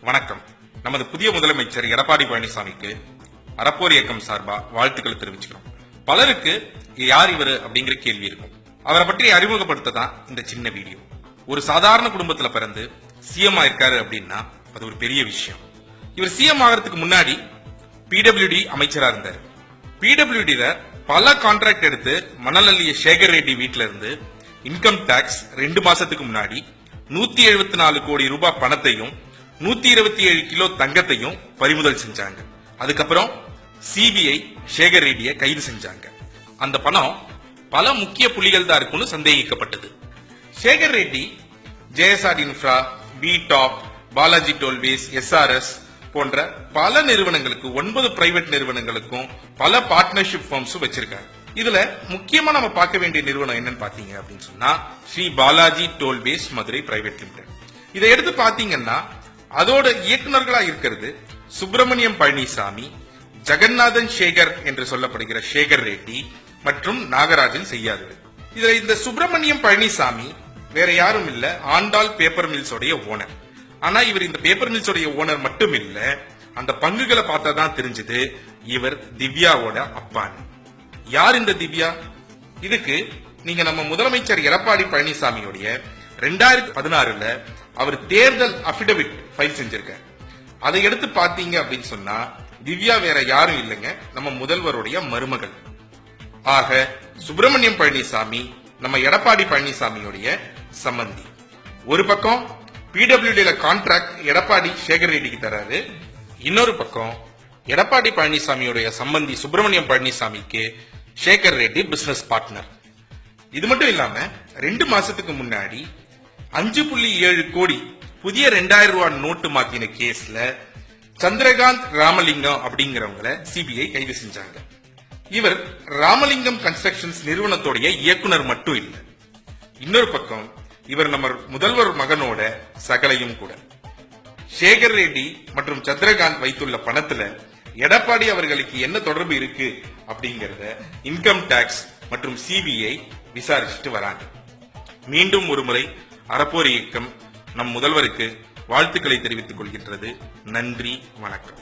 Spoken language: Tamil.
வணக்கம். நமது புதிய முதலமைச்சர் எடப்பாடி பழனிசாமிக்கு அறப்போர் இயக்கம் சார்பா வாழ்த்துக்களை தெரிவிச்சுக்கிறோம். பலருக்கு யார் இவர் அப்படிங்கிற கேள்வி இருக்கும். அவரை பற்றி அறிமுகப்படுத்த தான் இந்த சின்ன வீடியோ. ஒரு சாதாரண குடும்பத்துல பிறந்து சிஎம் ஆயிருக்காரு அப்படின்னா அது ஒரு பெரிய விஷயம். இவர் சிஎம் ஆகிறதுக்கு முன்னாடி பிடபிள்யூடி அமைச்சரா இருந்தார். பிடபிள்யூடில பல கான்ட்ராக்ட் எடுத்து மணல் அள்ளிய சேகர் ரெட்டி வீட்டில இருந்து இன்கம் டாக்ஸ் 2 மாசத்துக்கு முன்னாடி 174 கோடி ரூபாய் பணத்தையும் 127 கிலோ தங்கத்தையும் பறிமுதல் செஞ்சாங்க. அதுக்கப்புறம் சிபிஐ சேகர் ரெட்டியை கைது செஞ்சாங்க. அந்த பணம் பல முக்கிய புள்ளிகள் தான் இருக்குன்னு சந்தேகிக்கப்பட்டது. சேகர் ரெட்டி ஜேஎஸ்ஆர் இன்ஃப்ரா, பி டாப், பாலாஜி டோல்வேஸ், எஸ்ஆர்எஸ் போன்ற பல நிறுவனங்களுக்கு 9 பிரைவேட் நிறுவனங்களுக்கும் பல பார்ட்னர்ஷிப் ஃபார்ம்ஸ் வச்சிருக்காங்க. இதுல முக்கியமா நம்ம பார்க்க வேண்டிய நிறுவனம் என்னன்னு பாத்தீங்க அப்படின்னு சொன்னா Shri Balaji tollways Madurai private limited. இதை எடுத்து பாத்தீங்கன்னா அதோட இயக்குநர்களா இருக்கிறது சுப்பிரமணியம் பழனிசாமி, ஜெகநாதன் சேகர் என்று சொல்லப்படுகிற சேகர் ரெட்டி மற்றும் நாகராஜன் செய்யாது. இதுல இந்த சுப்பிரமணியம் பழனிசாமி வேற யாரும் இல்ல, ஆண்டாள் பேப்பர் மில்ஸ் உடைய ஓனர். ஆனா இவர் இந்த பேப்பர் மில்ஸ் உடைய ஓனர் மட்டும் இல்ல, அந்த பங்குகளை பார்த்தா தான் தெரிஞ்சது இவர் திவ்யாவோட அப்பான்னு. யார் இந்த திவ்யா? இதுக்கு நீங்க நம்ம முதலமைச்சர் எடப்பாடி பழனிசாமியோடைய 2016 அவர் தேர்தல் அபிடவிட் ஃபைல் செஞ்சிருக்காரு. அதை எடுத்து பாத்தீங்க அப்படின்னு சொன்னா திவ்யா வேற யாரும் இல்லைங்க, நம்ம முதல்வருடைய மருமகள். ஆக சுப்பிரமணியம் பழனிசாமி நம்ம எடப்பாடி பழனிசாமியோடைய சம்பந்தி. ஒரு பக்கம் பிடபிள்யூடில கான்ட்ராக்ட் எடப்பாடி சேகர் ரெட்டிக்கு தராரு, இன்னொரு பக்கம் எடப்பாடி பழனிசாமியோடைய சம்பந்தி சுப்பிரமணியம் பழனிசாமிக்கு சேகர் ரெட்டி பிசினஸ் பார்ட்னர். இது மட்டும் இல்லாம 2 மாசத்துக்கு முன்னாடி 5.7 கோடி புதிய 2000 ரூபாய் நோட்டு மாத்தின கேஸ்ல சந்திரகாந்த் ராமலிங்கம் அப்படிங்கிறவங்கள சிபிஐ கைது செஞ்சாங்க. இவர் ராமலிங்கம் கன்ஸ்ட்ரக்ஷன்ஸ் நிறுவனத்தோடைய இயக்குனர் மட்டும் இல்ல, இன்னொரு பக்கம் இவர் நம்ம முதல்வர் மகனோட சகலையும் கூட. சேகர் ரெட்டி மற்றும் சந்திரகாந்த் வைத்துள்ள பணத்துல எடப்பாடி அவர்களுக்கு என்ன தொடர்பு இருக்கு அப்படிங்கறத இன்கம் டாக்ஸ் மற்றும் சிபிஐ விசாரிச்சுட்டு வராங்க. மீண்டும் ஒரு முறை அறப்போர் இயக்கம் நம் முதல்வருக்கு வாழ்த்துக்களை தெரிவித்துக் கொள்கின்றது. நன்றி, வணக்கம்.